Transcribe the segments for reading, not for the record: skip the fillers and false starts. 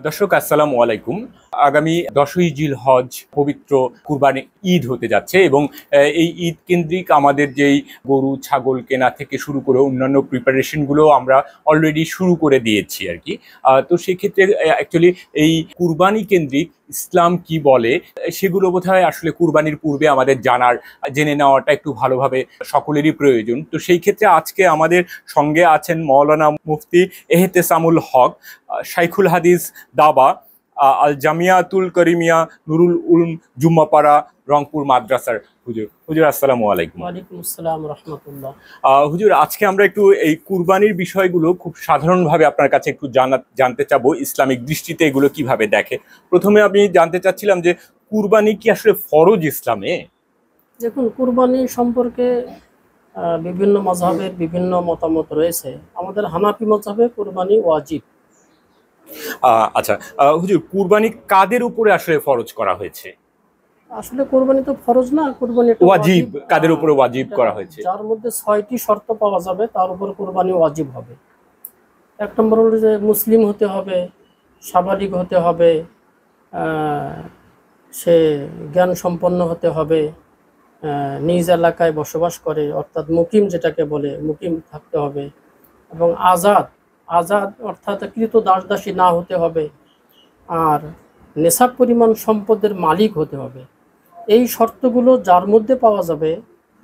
দর্শক আসসালামু আলাইকুম। আগামী 10ই জিলহজ পবিত্র কুরবানি ঈদ হতে যাচ্ছে এবং এই ঈদ কেন্দ্রিক আমাদের যেই গরু ছাগল কেনা থেকে শুরু করে অন্যান্য প্রিপারেশনগুলো আমরা অলরেডি শুরু করে দিয়েছি আর কি। তো সেক্ষেত্রে অ্যাকচুয়ালি এই কুরবানি কেন্দ্রিক ইসলাম কি বলে সেগুলো বোধহয় আসলে কুরবানির পূর্বে আমাদের জেনে নেওয়াটা একটু ভালোভাবে সকলেরই প্রয়োজন। তো সেই ক্ষেত্রে আজকে আমাদের সঙ্গে আছেন মাওলানা মুফতি এহতেসামুল হক, শাইখুল হাদিস দাবা, আল জামিয়াতুল করিমিয়া নুরুল উলুম জুম্মাপাড়া রংপুর মাদ্রাসার হুজুর আসসালামু আলাইকুম। ওয়ালাইকুম আসসালাম রাহমাতুল্লাহ। হুজুর, আজকে আমরা একটু এই কুরবানির বিষয়গুলো খুব সাধারণভাবে আপনার কাছে একটু জানতে চাবো, ইসলামিক দৃষ্টিতে এগুলো কিভাবে দেখে। প্রথমে আমি জানতে চাচ্ছিলাম যে কুরবানি কি আসলে ফরজ ইসলামে? দেখুন, কুরবানি সম্পর্কে বিভিন্ন মাযহাবের বিভিন্ন মতামত রয়েছে। আমাদের হানাফি মাযহাবে কুরবানি ওয়াজিব। আচ্ছা, হুজুর, কুরবানি কাদের উপরে আসলে ফরজ করা হয়েছে? আসলে কুরবানি তো ফরজ না, কুরবানি একটা ওয়াজিব। কাদের উপরে ওয়াজিব করা হয়েছে? যার মধ্যে 6টি শর্ত পাওয়া যাবে তার উপর কুরবানি ওয়াজিব হবে। এক নম্বর হলো যে মুসলিম হতে হবে, স্বাভাবিক হতে হবে, সে জ্ঞান সম্পন্ন হতে হবে, নিজ এলাকায় বসবাস করে অর্থাৎ মুকিম যেটাকে বলে মুকিম থাকতে হবে, এবং আজাদ অর্থাৎ কৃত দাসদাসী না হতে হবে, আর নেশাব পরিমাণ সম্পদের মালিক হতে হবে। এই শর্তগুলো যার মধ্যে পাওয়া যাবে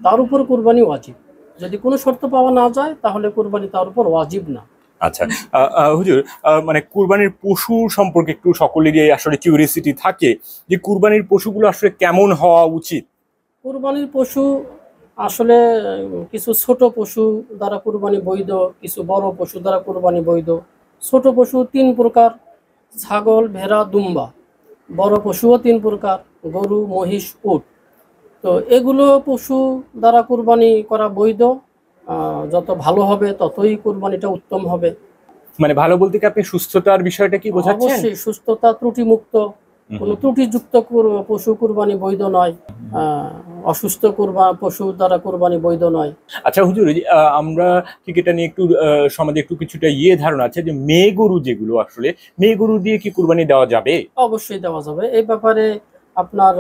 তার উপর কুরবানি ওয়াজিব। যদি কোনো শর্ত পাওয়া না যায় তাহলে কুরবানি তার উপর ওয়াজিব না। আচ্ছা, হুজুর, মানে কুরবানির পশু সম্পর্কে একটু সকলেরই আসলে কিউরিয়াসিটি থাকে যে কুরবানির পশুগুলো আসলে কেমন হওয়া উচিত। কুরবানির পশু আসলে কিছু ছোট পশু দ্বারা কুরবানি বৈধ, কিছু বড় পশু দ্বারা কুরবানি বৈধ। ছোট পশু 3 প্রকার: ছাগল, ভেড়া, দুম্বা। বড় পশুও 3 প্রকার: গরু, মহিষ, উট। তো এগুলো পশু দ্বারা কুরবানি করা বৈধ। যত ভালো হবে ততই কুরবানিটা উত্তম হবে। মানে ভালো বলতে কি আপনি সুস্থতার বিষয়টা কি বোঝাচ্ছেন? অবশ্যই সুস্থতা, ত্রুটিমুক্ত। কোনো ত্রুটিযুক্ত পশু কুরবানি বৈধ নয়, অসুস্থ পশু দ্বারা কুরবানি বৈধ নয়। আচ্ছা হুজুর, আমরা ঠিক এটা নিয়ে একটু সমাজে একটু কিছুটা ধারণা আছে যে মেয়ে গরু যেগুলো, আসলে মেয়ে গরু দিয়ে কি কুরবানি দেওয়া যাবে? অবশ্যই দেওয়া যাবে। এই ব্যাপারে আপনার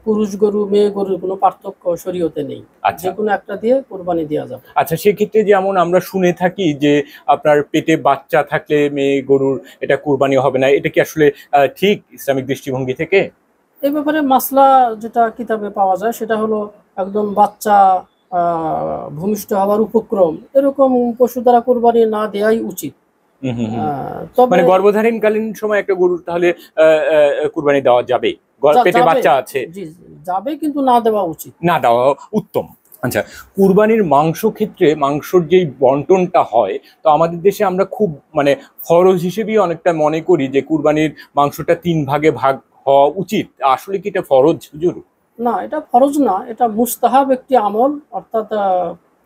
পুরুষ গরু মেয়ে গরুর কোনো পার্থক্য শরীয়তে নেই। যে কোনো একটা দিয়ে কুরবানি দেওয়া যাবে। আচ্ছা, সেক্ষেত্রে যেমন আমরা শুনে থাকি যে আপনার পেটে বাচ্চা থাকলে মেয়ে গরুর এটা কুরবানি হবে না, এটা কি আসলে ঠিক ইসলামিক দৃষ্টিভঙ্গি থেকে? এই ব্যাপারে মাসলা যেটা কিতাবে পাওয়া যায় সেটা হলো একদম বাচ্চা ভূমিষ্ঠ হওয়ার উপক্রম এরকম পশু দ্বারা কুরবানি না দেওয়াই উচিত। মানে গর্ভধারণকালীন সময় একটা গরুর তাহলে কুরবানি দেওয়া যাবে? পেটে বাচ্চা আছে, জি যাবে, কিন্তু না দেওয়া উচিত, না দেওয়া উত্তম। আচ্ছা, কুরবানির মাংসর যেই বন্টনটা হয়, তো আমাদের দেশে আমরা খুব মানে ফরজ হিসেবেই অনেকটা মনে করি যে কুরবানির মাংসটা 3 ভাগে ভাগ হওয়া উচিত। আসলে কি এটা ফরজ হুজুর? না, এটা ফরজ না, এটা মুস্তাহাব একটি আমল। অর্থাৎ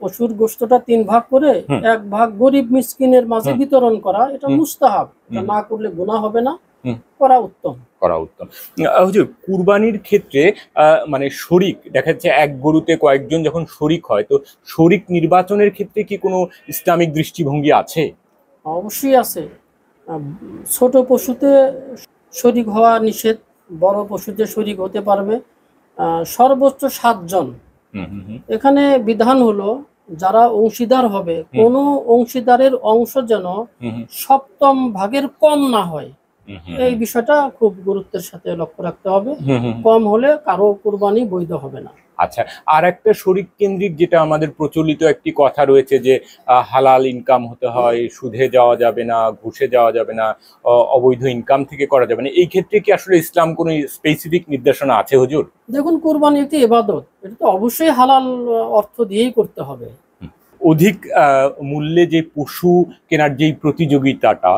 পশুর গোশতটা 3 ভাগ করে 1 ভাগ গরিব মিসকিনের মাঝে বিতরণ করা, এটা মুস্তাহাব। এটা না করলে গুনাহ হবে না, করা উত্তম। হুজুর, কুরবানির ক্ষেত্রে মানে শরীক দেখা যাচ্ছে, এক গরুতে কয়েকজন যখন শরীক হয়, তো শরীক নির্বাচনের ক্ষেত্রে কি কোনো ইসলামিক দৃষ্টিভঙ্গি আছে? অবশ্যই আছে। ছোট পশুতে শরীক হওয়া নিষেধ, বড় পশুতে শরীক হতে পারবে সর্বোচ্চ 7 জন। এখানে বিধান হলো যারা অংশীদার হবে, কোনো অংশীদারের অংশ যেন 7ম ভাগের কম না হয়। এই বিষয়টা খুব গুরুত্বের সাথে লক্ষ্য রাখতে হবে। কম হলে কারো কুরবানি বৈধ হবে না। আচ্ছা, আর একটা শরীক কেন্দ্রিক যেটা আমাদের প্রচলিত একটি কথা রয়েছে যে হালাল ইনকাম হতে হয়, সুদে যাওয়া যাবে না, ঘুষে যাওয়া যাবে না, অবৈধ ইনকাম থেকে করা যাবে না। এই ক্ষেত্রে কি আসলে ইসলাম কোনো স্পেসিফিক নির্দেশনা আছে হুজুর? দেখুন, কুরবানি একটি ইবাদত, এটা তো অবশ্যই হালাল অর্থ দিয়েই করতে হবে। অধিক মূল্যে যে পশু কেনার যেই প্রতিযোগিতাটা,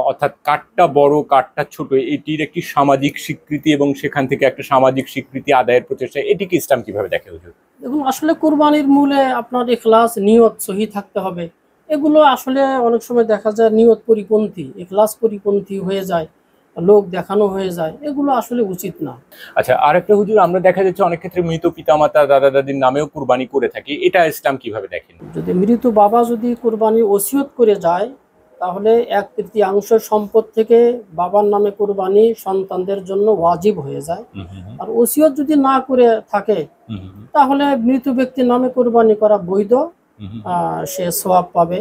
অর্থাৎ কাঠটা বড় কাঠটা ছোট, এটির একটি সামাজিক স্বীকৃতি এবং সেখান থেকে একটা সামাজিক স্বীকৃতি আদায়ের প্রচেষ্টা, এটিকে ইসলাম কিভাবে দেখে হুজুর? দেখুন, আসলে কুরবানির মূলে আপনার ইখলাস, নিয়ত সহি থাকতে হবে। এগুলো আসলে অনেক সময় দেখা যায় নিয়ত পরিপন্থী, ইখলাস পরিপন্থী হয়ে যায়, লোক দেখানো হয়ে যায়, এগুলো আসলে উচিত না। আচ্ছা, আরেকটা হুজুর, আমরা দেখা যাচ্ছে অনেক ক্ষেত্রে মৃত পিতামাতা দাদা দাদির নামেও কুরবানি করে থাকি, এটা ইসলাম কিভাবে দেখেন? যদি মৃত বাবা যদি কুরবানি ওসিয়ত করে যায় তাহলে 1/3 সম্পদ থেকে বাবার নামে কুরবানি সন্তানদের জন্য ওয়াজিব হয়ে যায়। আর ওসিয়ত যদি না করে থাকে তাহলে মৃত ব্যক্তির নামে কুরবানি করা বৈধ, সে সওয়াব পাবে,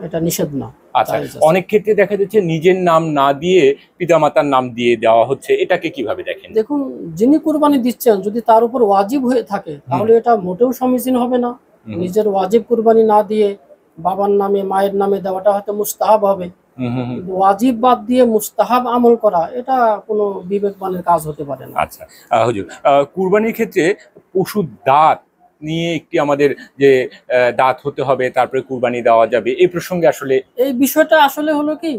এটা নিষেধ না। আচ্ছা, অনেক ক্ষেত্রে দেখা যাচ্ছে নিজের নাম না দিয়ে পিতামাতার নাম দিয়ে দেওয়া হচ্ছে, এটাকে কিভাবে দেখেন? দেখুন, যিনি কুরবানি দিচ্ছেন যদি তার উপর ওয়াজিব হয়ে থাকে তাহলে এটা মোটেও সমীচীন হবে না। নিজের ওয়াজিব কুরবানি না দিয়ে বাবার নামে মায়ের নামে দেওয়াটা হয়তো মুস্তাহাব হবে। ওয়াজিব বাদ দিয়ে মুস্তাহাব আমল করা এটা কোনো বিবেকবানের কাজ হতে পারে না। আচ্ছা হুজুর, কুরবানির ক্ষেত্রে পশুর দাঁত নিয়ে একটি আমাদের যে দাঁত হতে হবে তারপরে কুরবানি দেওয়া যাবে, এই প্রসঙ্গে আসলে এই বিষয়টা আসলে হলো কি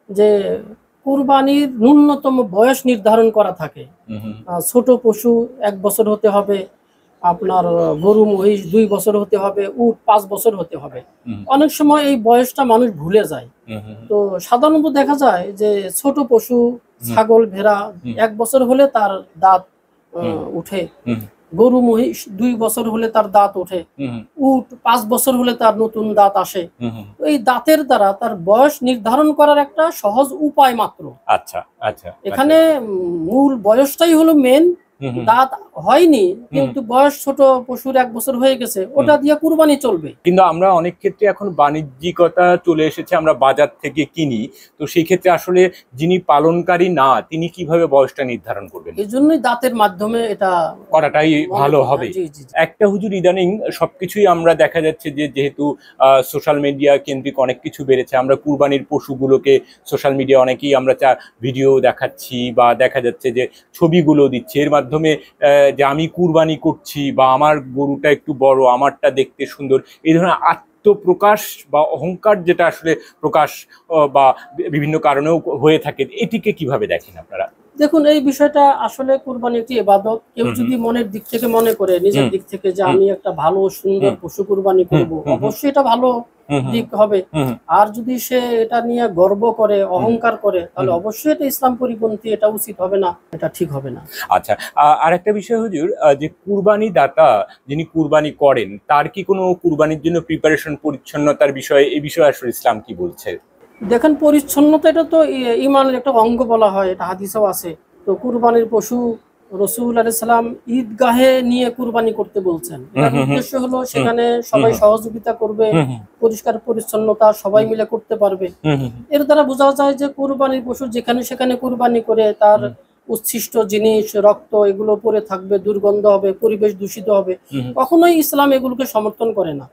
যে কুরবানির ন্যূনতম বয়স নির্ধারণ করা থাকে। ছোট পশু 1 বছর হতে হবে, আপনার গরু মহিষ 2 বছর হতে হবে, উট 5 বছর হতে হবে। অনেক সময় এই বয়সটা মানুষ ভুলে যায়। তো সাধারণত দেখা যায় যে ছোট পশু ছাগল ভেড়া 1 বছর হলে তার দাঁত উঠে, গরু মহিষ 2 বছর হলে তার দাঁত ওঠে, উট 5 বছর হলে তার নতুন দাঁত আসে। এই দাঁতের দ্বারা তার বয়স নির্ধারণ করার একটা সহজ উপায় মাত্র। আচ্ছা আচ্ছা, এখানে মূল বয়সটাই হলো মেন। দাঁত হয়নি কিন্তু বয়স ছোট পশুর 1 বছর হয়ে গেছে, ওটা দিয়ে কুরবানি চলবে। কিন্তু আমরা অনেক ক্ষেত্রে এখন বাণিজ্যিকতা চলে এসেছে, আমরা বাজার থেকে কিনি, তো সেই ক্ষেত্রে আসলে যিনি পালনকারী না তিনি কিভাবে বয়সটা নির্ধারণ করবেন? এই জন্যই দাঁতের মাধ্যমে এটা করাটাই ভালো হবে। একটা হুজুর ইদানিং সবকিছুই আমরা দেখা যাচ্ছে যে যেহেতু সোশ্যাল মিডিয়া কেন্দ্রিক অনেক কিছু বেড়েছে, আমরা কুরবানির পশুগুলোকে সোশ্যাল মিডিয়া অনেকেই আমরা ভিডিও দেখাচ্ছি বা দেখা যাচ্ছে যে ছবিগুলো দিচ্ছি, এর মাধ্যমে যে আমি কুরবানি করছি বা আমার গরুটা একটু বড়, আমারটা দেখতে সুন্দর, এই ধরনের আত্মপ্রকাশ বা অহংকার যেটা আসলে প্রকাশ বা বিভিন্ন কারণেও হয়ে থাকে, এটিকে কিভাবে দেখেন আপনারা? দেখুন, এই বিষয়টা আসলে কুরবানি একটি ইবাদত। কেউ যদি মনের দিক থেকে মনে করে, নিজের দিক থেকে যে আমি একটা ভালো সুন্দর পশু কুরবানি করব, অবশ্যই এটা ভালো দিক হবে। আর যদি সে এটা নিয়ে গর্ব করে, অহংকার করে, তাহলে অবশ্যই এটা ইসলাম পরিপন্থী, এটা উচিত হবে না, এটা ঠিক হবে না। আচ্ছা, আর একটা বিষয় হুজুর, যে কুরবানি দাতা যিনি কুরবানি করেন তার কি কোনো কুরবানির জন্য প্রিপারেশন, পরিচ্ছন্নতার বিষয়ে, এই বিষয়ে আসলে ইসলাম কি বলছে? দেখেন, পরিচ্ছন্নতা এটা তো ইমানের একটা অঙ্গ বলা হয়, এটা হাদিসেও আছে। তো কুরবানির পশু রাসূল আলাইহিস সালাম ঈদগাহে নিয়ে কুরবানি করতে বলছেন। এর উদ্দেশ্য হলো সেখানে সবাই সহযোগিতা করবে, পরিষ্কার পরিচ্ছন্নতা সবাই মিলে করতে পারবে। এর দ্বারা বোঝা যায় যে কুরবানির পশু যেখানে সেখানে কুরবানি করে তার উচ্ছিষ্ট জিনিস, রক্ত এগুলো পরে থাকবে, দুর্গন্ধ হবে, পরিবেশ দূষিত হবে, কখনোই ইসলাম এগুলোকে সমর্থন করে না।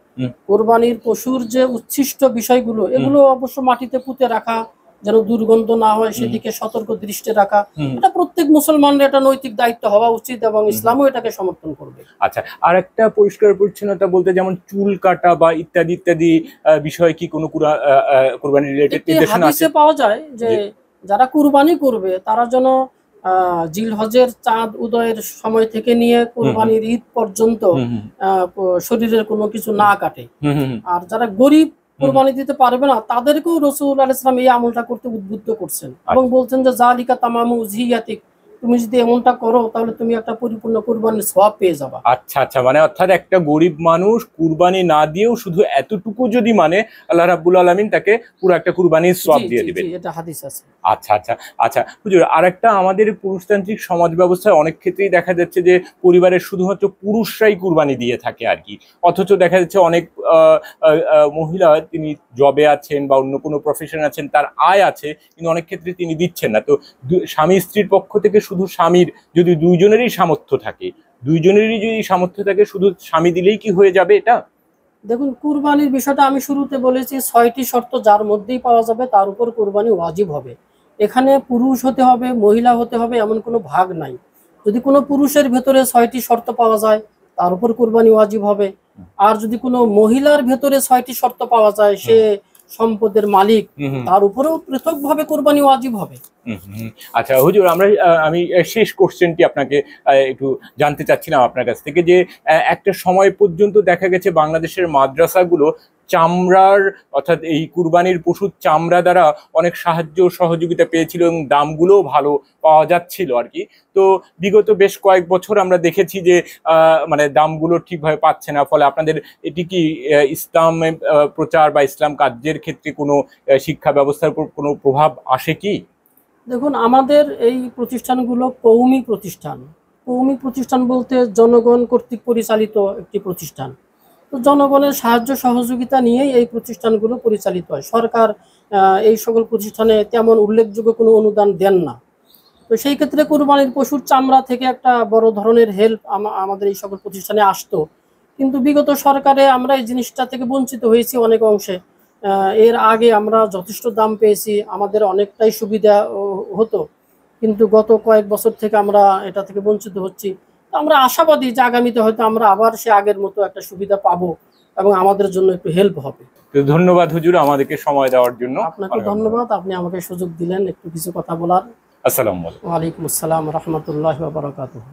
কুরবানির পশুর যে উচ্ছিষ্ট বিষয়গুলো, এগুলো অবশ্য মাটিতে পুঁতে রাখা, যেন দুর্গন্ধ না হয় সেদিকে সতর্ক দৃষ্টি রাখা, এটা প্রত্যেক মুসলমানের একটা নৈতিক দায়িত্ব হওয়া উচিত এবং ইসলামও এটাকে সমর্থন করবে। আচ্ছা, আর একটা পরিষ্কার পরিচ্ছন্নতা বলতে যেমন চুল কাটা বা ইত্যাদি ইত্যাদি বিষয়ে কি কোনো কুরবানি রিলেটেড নির্দেশনা আছে? হাদিসে পাওয়া যায় যে যারা কুরবানি করবে তারা যেন জিলহজের চাঁদ উদয়ের সময় থেকে নিয়ে কুরবানির ঈদ পর্যন্ত শরীরের কোনো কিছু না কাটে। আর যারা গরিব কুরবানি দিতে পারবে না তাদেরকেও রাসূল আলাইহিস সালাম এই আমলটা করতে উদ্বুদ্ধ করছেন এবং বলছেন যে জালিকা তামামু উযহিয়াতিক, তুমি যদি এমনটা করো তাহলে তুমি একটা পরিপূর্ণ কুরবানির সওয়াব পেয়ে যাবা। আচ্ছা আচ্ছা, মানে অর্থাৎ একটা গরিব মানুষ কুরবানি না দিয়েও শুধু এতটুকু যদি মানে, আল্লাহ রাব্বুল আলামিন তাকে পুরো একটা কুরবানির সওয়াব দিয়ে দিবেন। এটা হাদিস আছে। আচ্ছা আচ্ছা আচ্ছা হুজুর, আরেকটা আমাদের পুরুষতান্ত্রিক সমাজ ব্যবস্থায় অনেক ক্ষেত্রেই দেখা যাচ্ছে যে পরিবারের শুধুমাত্র পুরুষরাই কুরবানি দিয়ে থাকে আর কি, অথচ দেখা যাচ্ছে অনেক মহিলা তিনি জবে আছেন বা অন্য কোনো প্রফেশন আছেন, তার আয় আছে কিন্তু অনেক ক্ষেত্রে তিনি দিচ্ছেন না। তো স্বামী স্ত্রীর পক্ষ থেকে শুধু স্বামীর যদি দুইজনেরই সামর্থ্য থাকে, শুধু স্বামী দিলেই কি হয়ে যাবে এটা? দেখুন, কুরবানির বিষয়টা আমি শুরুতে বলেছি 6টি শর্ত যার মধ্যেই পাওয়া যাবে তার উপর কুরবানি ওয়াজিব হবে। এখানে পুরুষ হতে হবে, মহিলা হতে হবে এমন কোনো ভাগ নাই। যদি কোনো পুরুষের ভেতরে 6টি শর্ত পাওয়া যায় তার উপর কুরবানি ওয়াজিব হবে। আর যদি কোনো মহিলার ভেতরে 6টি শর্ত পাওয়া যায়, সে সম্পদের মালিক, তার উপরেও পৃথকভাবে কুরবানি ওয়াজিব হবে। আচ্ছা হুজুর, আমি শেষ কোশ্চেনটি আপনাকে একটু জানতে চাচ্ছিলাম আপনার কাছ থেকে, যে একটা সময় পর্যন্ত দেখা গেছে বাংলাদেশের মাদ্রাসাগুলো চামড়ার অর্থাৎ এই কুরবানির পশুর চামড়া দ্বারা অনেক সাহায্য সহযোগিতা পেয়েছিল এবং দামগুলোও ভালো পাওয়া যাচ্ছিল আর কি। তো বিগত বেশ কয়েক বছর আমরা দেখেছি যে মানে দামগুলো ঠিকভাবে পাচ্ছে না, ফলে আপনাদের এটি কি ইসলাম প্রচার বা ইসলাম কার্যের ক্ষেত্রে কোনো শিক্ষা ব্যবস্থার উপর কোনো প্রভাব আসে কি? দেখুন, আমাদের এই প্রতিষ্ঠানগুলো কওমি প্রতিষ্ঠান। কওমি প্রতিষ্ঠান বলতে জনগণ কর্তৃক পরিচালিত একটি প্রতিষ্ঠান। তো জনগণের সাহায্য সহযোগিতা নিয়েই এই প্রতিষ্ঠানগুলো পরিচালিত হয়। সরকার এই সকল প্রতিষ্ঠানে তেমন উল্লেখযোগ্য কোনো অনুদান দেন না। তো সেই ক্ষেত্রে কুরবানির পশুর চামড়া থেকে একটা বড় ধরনের হেল্প আমাদের এই সকল প্রতিষ্ঠানে আসতো, কিন্তু বিগত সরকারে আমরা এই জিনিসটা থেকে বঞ্চিত হয়েছি অনেক অংশে। এর আগে আমরা যথেষ্ট দাম পেয়েছি, আমাদের অনেকটাই সুবিধা হতো, কিন্তু গত কয়েক বছর থেকে আমরা এটা থেকে বঞ্চিত হচ্ছি। তো আমরা আশাবাদী যে আগামীতে হয়তো আমরা আবার সে আগের মতো একটা সুবিধা পাবো এবং আমাদের জন্য একটু হেল্প হবে। তো ধন্যবাদ হুজুর আমাদেরকে সময় দেওয়ার জন্য। আপনাকে ধন্যবাদ, আপনি আমাকে সুযোগ দিলেন একটু কিছু কথা বলার। আসসালামু আলাইকুম। ওয়ালাইকুম আসসালাম রহমতুল্লাহ ওয়া বারাকাতুহু।